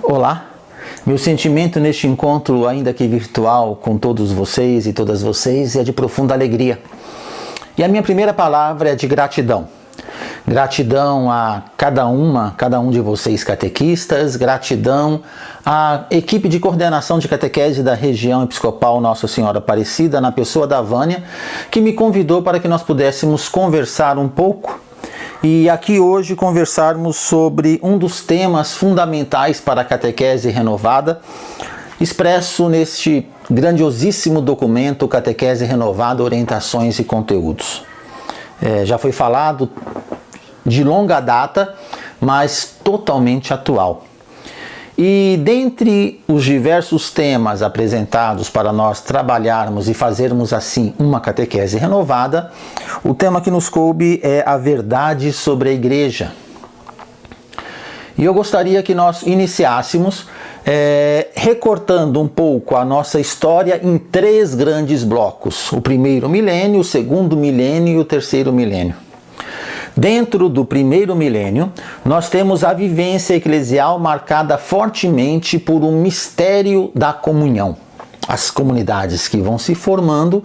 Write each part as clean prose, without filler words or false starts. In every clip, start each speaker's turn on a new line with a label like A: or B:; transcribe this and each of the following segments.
A: Olá, meu sentimento neste encontro, ainda que virtual, com todos vocês e todas vocês, é de profunda alegria. E a minha primeira palavra é de gratidão. Gratidão a cada um de vocês catequistas, gratidão à equipe de coordenação de catequese da região episcopal Nossa Senhora Aparecida, na pessoa da Vânia, que me convidou para que nós pudéssemos conversar um pouco e aqui hoje conversarmos sobre um dos temas fundamentais para a catequese renovada, expresso neste grandiosíssimo documento Catequese Renovada, Orientações e Conteúdos. Já foi falado de longa data, mas totalmente atual. E dentre os diversos temas apresentados para nós trabalharmos e fazermos assim uma catequese renovada, o tema que nos coube é a verdade sobre a Igreja. E eu gostaria que nós iniciássemos recortando um pouco a nossa história em 3 grandes blocos: o primeiro milênio, o segundo milênio e o terceiro milênio. Dentro do primeiro milênio, nós temos a vivência eclesial marcada fortemente por um mistério da comunhão. As comunidades que vão se formando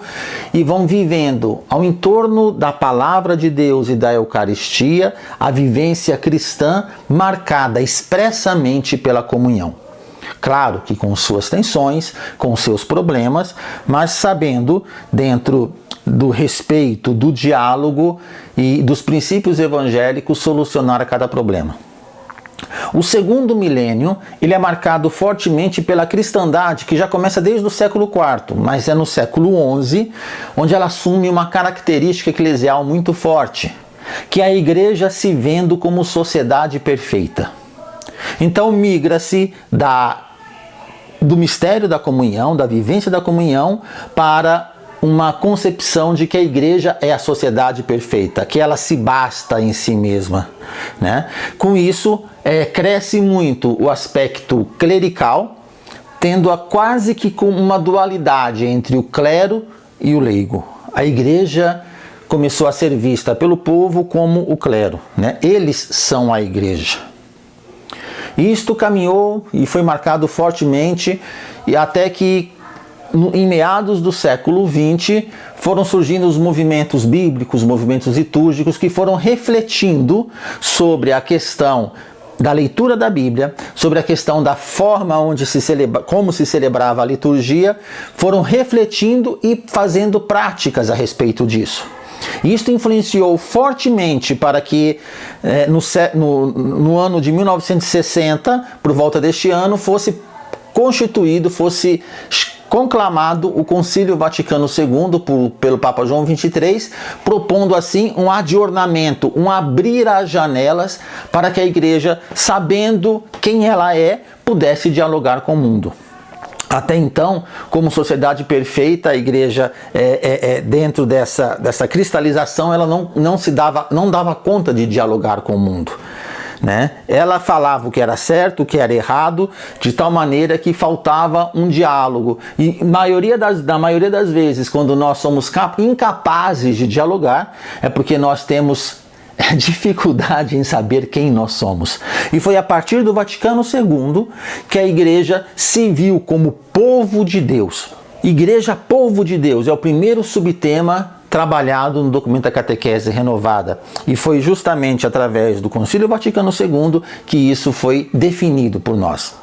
A: e vão vivendo ao entorno da palavra de Deus e da Eucaristia, a vivência cristã marcada expressamente pela comunhão. Claro que com suas tensões, com seus problemas, mas sabendo, dentro do respeito, do diálogo e dos princípios evangélicos, solucionar a cada problema. O segundo milênio, ele é marcado fortemente pela cristandade, que já começa desde o século IV, mas é no século XI, onde ela assume uma característica eclesial muito forte, que é a igreja se vendo como sociedade perfeita. Então migra-se do mistério da comunhão, da vivência da comunhão, para uma concepção de que a igreja é a sociedade perfeita, que ela se basta em si mesma, né? Com isso, cresce muito o aspecto clerical, tendo quase que com uma dualidade entre o clero e o leigo. A igreja começou a ser vista pelo povo como o clero, né? Eles são a igreja. Isto caminhou e foi marcado fortemente, e até que em meados do século XX foram surgindo os movimentos bíblicos, movimentos litúrgicos, que foram refletindo sobre a questão da leitura da Bíblia, sobre a questão da forma como se celebrava a liturgia, foram refletindo e fazendo práticas a respeito disso. Isto influenciou fortemente para que no ano de 1960, por volta deste ano, fosse conclamado o Concílio Vaticano II pelo Papa João XXIII, propondo assim um adornamento, um abrir as janelas para que a Igreja, sabendo quem ela é, pudesse dialogar com o mundo. Até então, como sociedade perfeita, a Igreja, dentro dessa cristalização, ela não dava conta de dialogar com o mundo, né? Ela falava o que era certo, o que era errado, de tal maneira que faltava um diálogo. E na maioria das vezes, quando nós somos incapazes de dialogar, é porque nós temos dificuldade em saber quem nós somos. E foi a partir do Vaticano II que a Igreja se viu como povo de Deus. Igreja, povo de Deus, é o primeiro subtema trabalhado no documento da Catequese Renovada. E foi justamente através do Concílio Vaticano II que isso foi definido por nós.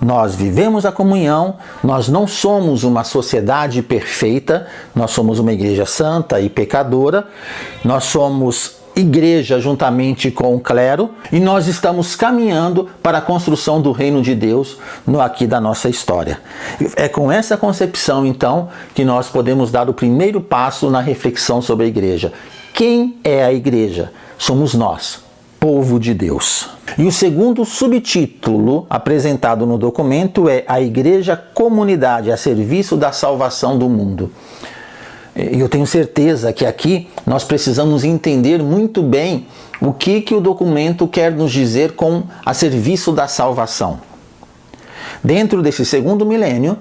A: Nós vivemos a comunhão, nós não somos uma sociedade perfeita, nós somos uma igreja santa e pecadora, nós somos igreja juntamente com o clero, e nós estamos caminhando para a construção do reino de Deus aqui da nossa história. É com essa concepção, então, que nós podemos dar o primeiro passo na reflexão sobre a igreja. Quem é a igreja? Somos nós, povo de Deus. E o segundo subtítulo apresentado no documento é a Igreja Comunidade a serviço da salvação do mundo. E eu tenho certeza que aqui nós precisamos entender muito bem o que o documento quer nos dizer com a serviço da salvação. Dentro desse segundo milênio,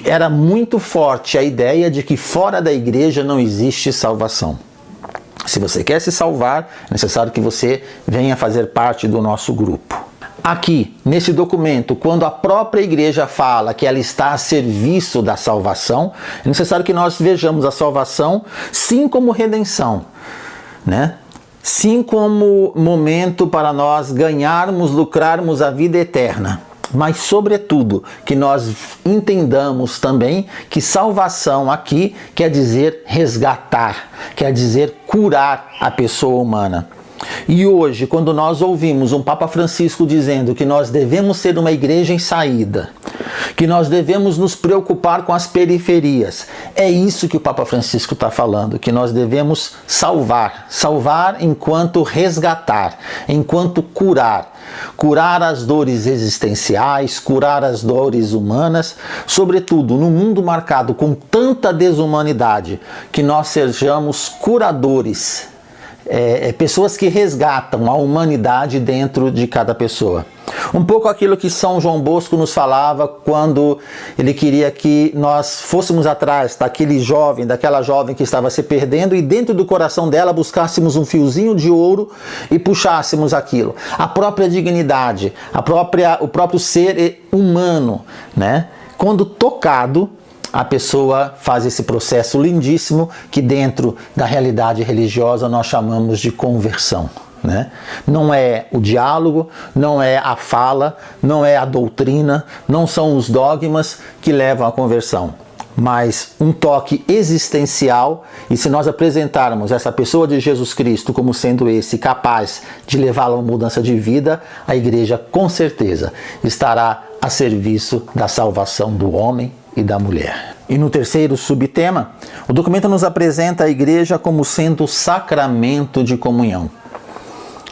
A: era muito forte a ideia de que fora da igreja não existe salvação. Se você quer se salvar, é necessário que você venha fazer parte do nosso grupo. aqui, nesse documento, quando a própria igreja fala que ela está a serviço da salvação, é necessário que nós vejamos a salvação sim como redenção, né? Sim como momento para nós ganharmos, lucrarmos a vida eterna. Mas, sobretudo, que nós entendamos também que salvação aqui quer dizer resgatar, quer dizer curar a pessoa humana. E hoje, quando nós ouvimos um Papa Francisco dizendo que nós devemos ser uma igreja em saída, que nós devemos nos preocupar com as periferias, é isso que o Papa Francisco está falando, que nós devemos salvar enquanto resgatar, enquanto curar as dores existenciais, curar as dores humanas, sobretudo no mundo marcado com tanta desumanidade, que nós sejamos curadores, pessoas que resgatam a humanidade dentro de cada pessoa. Um pouco aquilo que São João Bosco nos falava quando ele queria que nós fôssemos atrás daquela jovem que estava se perdendo e dentro do coração dela buscássemos um fiozinho de ouro e puxássemos aquilo. A própria dignidade, o próprio ser humano, né? Quando tocado, a pessoa faz esse processo lindíssimo que dentro da realidade religiosa nós chamamos de conversão, né? Não é o diálogo, não é a fala, não é a doutrina, não são os dogmas que levam à conversão, mas um toque existencial. E se nós apresentarmos essa pessoa de Jesus Cristo como sendo esse capaz de levá-la a uma mudança de vida, a igreja com certeza estará a serviço da salvação do homem e da mulher. E no terceiro subtema, o documento nos apresenta a igreja como sendo sacramento de comunhão.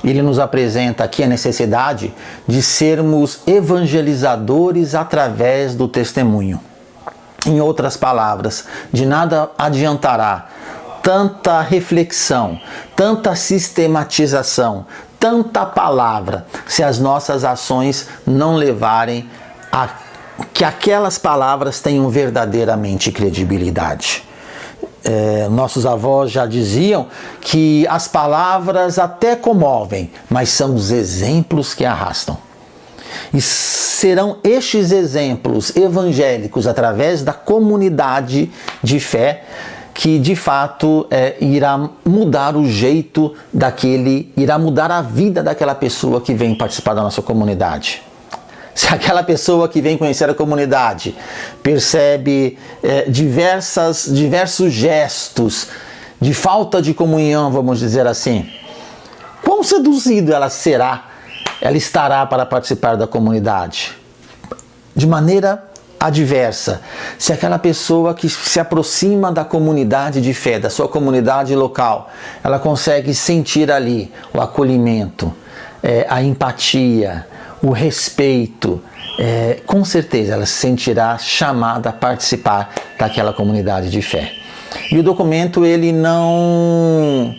A: Ele nos apresenta aqui a necessidade de sermos evangelizadores através do testemunho. Em outras palavras, de nada adiantará tanta reflexão, tanta sistematização, tanta palavra, se as nossas ações não levarem a que aquelas palavras tenham verdadeiramente credibilidade. Nossos avós já diziam que as palavras até comovem, mas são os exemplos que arrastam. E serão estes exemplos evangélicos através da comunidade de fé que de fato irá mudar o jeito irá mudar a vida daquela pessoa que vem participar da nossa comunidade. Se aquela pessoa que vem conhecer a comunidade percebe diversos gestos de falta de comunhão, vamos dizer assim, quão seduzido ela estará para participar da comunidade? De maneira adversa, se aquela pessoa que se aproxima da comunidade de fé, da sua comunidade local, ela consegue sentir ali o acolhimento, a empatia, o respeito, com certeza ela se sentirá chamada a participar daquela comunidade de fé. E o documento ele não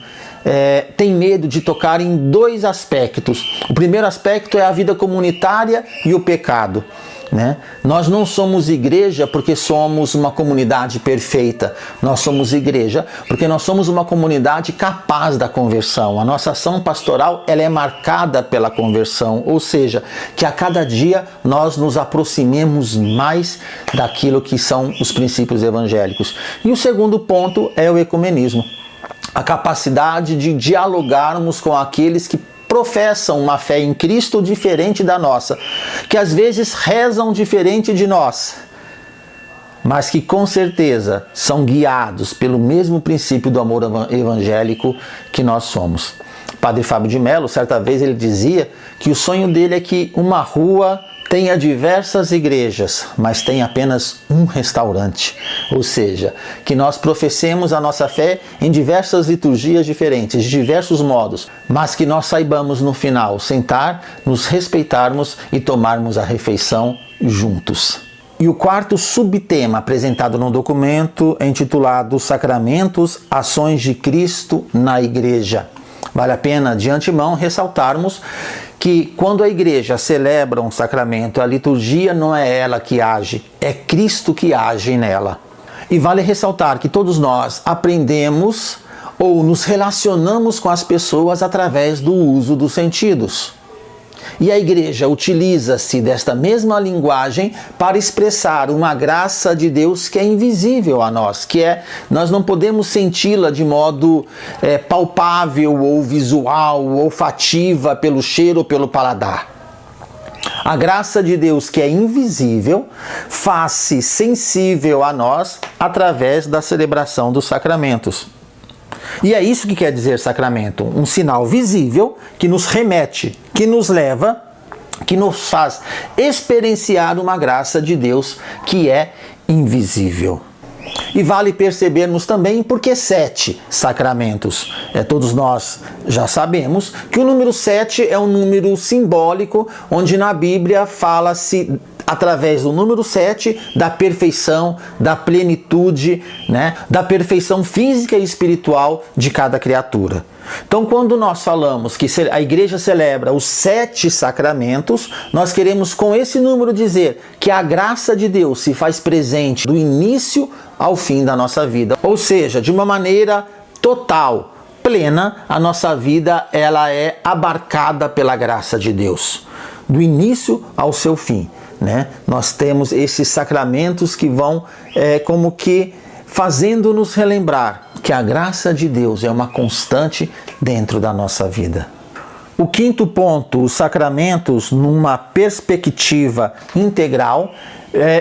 A: tem medo de tocar em dois aspectos. O primeiro aspecto é a vida comunitária e o pecado, né? Nós não somos igreja porque somos uma comunidade perfeita. Nós somos igreja porque nós somos uma comunidade capaz da conversão. A nossa ação pastoral ela é marcada pela conversão, ou seja, que a cada dia nós nos aproximemos mais daquilo que são os princípios evangélicos. E o segundo ponto é o ecumenismo, a capacidade de dialogarmos com aqueles que professam uma fé em Cristo diferente da nossa, que às vezes rezam diferente de nós, mas que com certeza são guiados pelo mesmo princípio do amor evangélico que nós somos. Padre Fábio de Mello, certa vez ele dizia que o sonho dele é que uma rua tenha diversas igrejas, mas tem apenas um restaurante. Ou seja, que nós professemos a nossa fé em diversas liturgias diferentes, de diversos modos, mas que nós saibamos no final sentar, nos respeitarmos e tomarmos a refeição juntos. E o quarto subtema apresentado no documento é intitulado Sacramentos, Ações de Cristo na Igreja. Vale a pena de antemão ressaltarmos que quando a igreja celebra um sacramento, a liturgia não é ela que age, é Cristo que age nela. E vale ressaltar que todos nós aprendemos ou nos relacionamos com as pessoas através do uso dos sentidos. E a igreja utiliza-se desta mesma linguagem para expressar uma graça de Deus que é invisível a nós, nós não podemos senti-la de modo palpável ou visual, olfativa, pelo cheiro ou pelo paladar. A graça de Deus que é invisível faz-se sensível a nós através da celebração dos sacramentos. E é isso que quer dizer sacramento, um sinal visível que nos remete, que nos leva, que nos faz experienciar uma graça de Deus que é invisível. E vale percebermos também por que 7 sacramentos. Todos nós já sabemos que o número 7 é um número simbólico, onde na Bíblia fala-se, através do número 7, da perfeição, da plenitude, da perfeição física e espiritual de cada criatura. Então, quando nós falamos que a igreja celebra os 7 sacramentos, nós queremos com esse número dizer que a graça de Deus se faz presente do início ao fim da nossa vida. Ou seja, de uma maneira total, plena, a nossa vida ela é abarcada pela graça de Deus, do início ao seu fim. Nós temos esses sacramentos que vão como que fazendo-nos relembrar que a graça de Deus é uma constante dentro da nossa vida. O 5º ponto, os sacramentos numa perspectiva integral,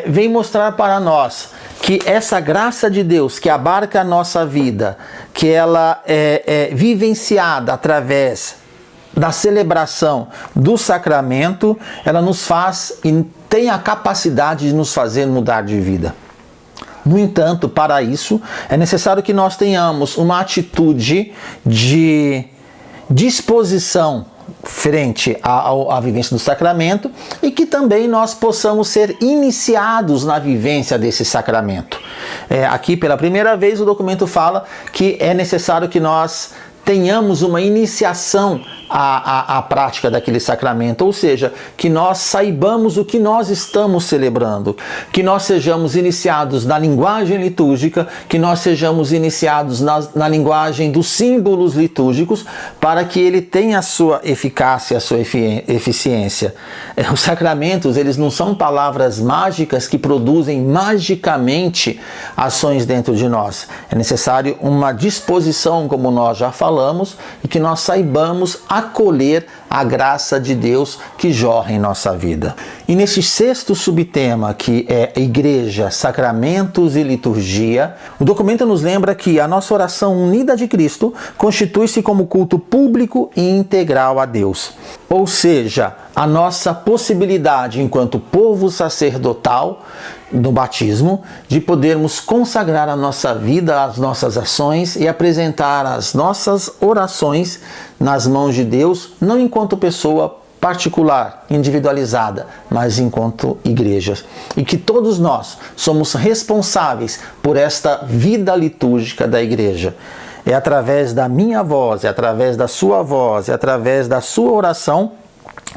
A: vem mostrar para nós que essa graça de Deus que abarca a nossa vida, que ela é vivenciada através da celebração do sacramento, ela nos faz e tem a capacidade de nos fazer mudar de vida. No entanto, para isso, é necessário que nós tenhamos uma atitude de disposição frente à vivência do sacramento e que também nós possamos ser iniciados na vivência desse sacramento. Aqui, pela primeira vez, o documento fala que é necessário que nós tenhamos uma iniciação à prática daquele sacramento, ou seja, que nós saibamos o que nós estamos celebrando, que nós sejamos iniciados na linguagem litúrgica, que nós sejamos iniciados na linguagem dos símbolos litúrgicos, para que ele tenha a sua eficácia, a sua eficiência. Os sacramentos, eles não são palavras mágicas que produzem magicamente ações dentro de nós. É necessário uma disposição, como nós já falamos, e que nós saibamos acolher a graça de Deus que jorra em nossa vida. E nesse 6º subtema, que é Igreja, Sacramentos e Liturgia, o documento nos lembra que a nossa oração unida de Cristo constitui-se como culto público e integral a Deus. Ou seja, a nossa possibilidade enquanto povo sacerdotal no batismo, de podermos consagrar a nossa vida, as nossas ações e apresentar as nossas orações nas mãos de Deus, não enquanto pessoa particular, individualizada, mas enquanto igreja. E que todos nós somos responsáveis por esta vida litúrgica da igreja. É através da minha voz, é através da sua voz, é através da sua oração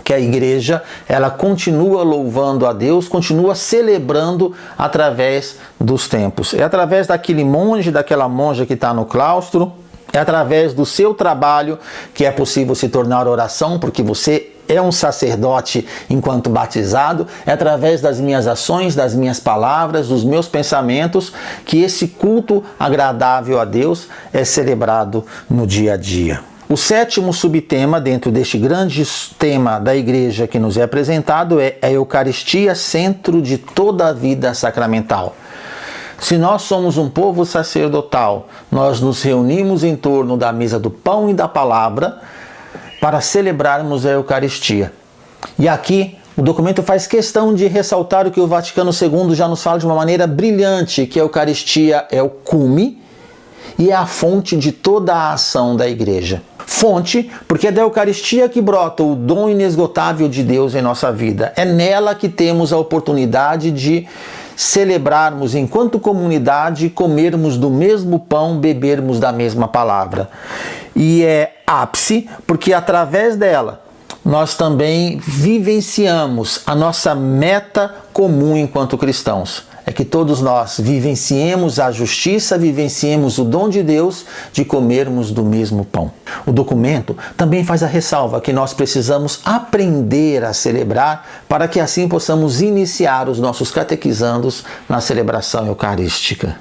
A: que a igreja ela continua louvando a Deus, continua celebrando através dos tempos. É através daquele monge, daquela monja que está no claustro, é através do seu trabalho que é possível se tornar oração, porque você é um sacerdote enquanto batizado, é através das minhas ações, das minhas palavras, dos meus pensamentos, que esse culto agradável a Deus é celebrado no dia a dia. O 7º subtema dentro deste grande tema da igreja que nos é apresentado é a Eucaristia, centro de toda a vida sacramental. Se nós somos um povo sacerdotal, nós nos reunimos em torno da mesa do pão e da palavra para celebrarmos a Eucaristia. E aqui o documento faz questão de ressaltar o que o Vaticano II já nos fala de uma maneira brilhante, que a Eucaristia é o cume e é a fonte de toda a ação da igreja. Fonte, porque é da Eucaristia que brota o dom inesgotável de Deus em nossa vida. É nela que temos a oportunidade de celebrarmos enquanto comunidade, comermos do mesmo pão, bebermos da mesma palavra. E é ápice, porque através dela nós também vivenciamos a nossa meta comum enquanto cristãos. É é que todos nós vivenciemos a justiça, vivenciemos o dom de Deus de comermos do mesmo pão. O documento também faz a ressalva que nós precisamos aprender a celebrar para que assim possamos iniciar os nossos catequizandos na celebração eucarística.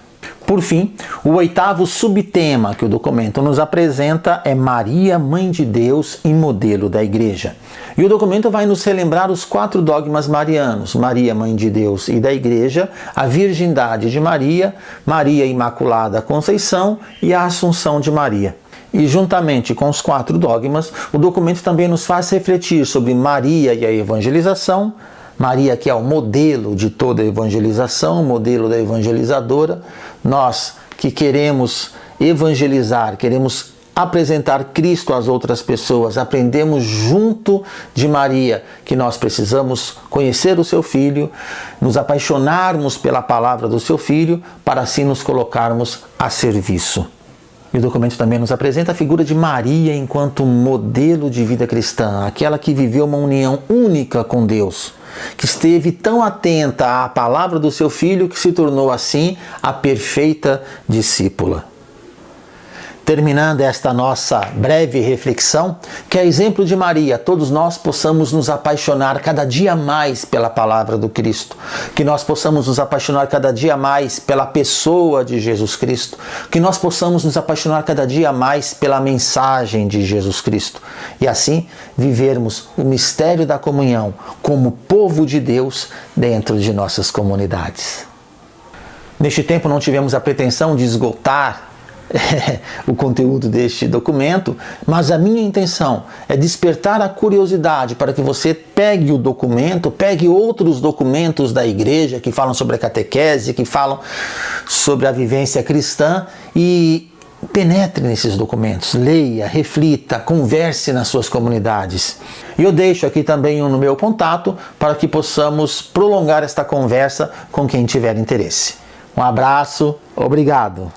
A: Por fim, o 8º subtema que o documento nos apresenta é Maria, Mãe de Deus e modelo da Igreja. E o documento vai nos relembrar os 4 dogmas marianos: Maria, Mãe de Deus e da Igreja, a Virgindade de Maria, Maria Imaculada Conceição e a Assunção de Maria. E juntamente com os 4 dogmas, o documento também nos faz refletir sobre Maria e a evangelização, Maria que é o modelo de toda a evangelização, o modelo da evangelizadora. Nós que queremos evangelizar, queremos apresentar Cristo às outras pessoas, aprendemos junto de Maria que nós precisamos conhecer o seu Filho, nos apaixonarmos pela palavra do seu Filho, para assim nos colocarmos a serviço. E o documento também nos apresenta a figura de Maria enquanto modelo de vida cristã, aquela que viveu uma união única com Deus, que esteve tão atenta à palavra do seu Filho que se tornou assim a perfeita discípula. Terminando esta nossa breve reflexão, que a exemplo de Maria, todos nós possamos nos apaixonar cada dia mais pela palavra do Cristo, que nós possamos nos apaixonar cada dia mais pela pessoa de Jesus Cristo, que nós possamos nos apaixonar cada dia mais pela mensagem de Jesus Cristo, e assim vivermos o mistério da comunhão como povo de Deus dentro de nossas comunidades. Neste tempo não tivemos a pretensão de esgotar o conteúdo deste documento, mas a minha intenção é despertar a curiosidade para que você pegue o documento, pegue outros documentos da igreja que falam sobre a catequese, que falam sobre a vivência cristã e penetre nesses documentos, leia, reflita, converse nas suas comunidades. E eu deixo aqui também no meu contato para que possamos prolongar esta conversa com quem tiver interesse. Um abraço, obrigado.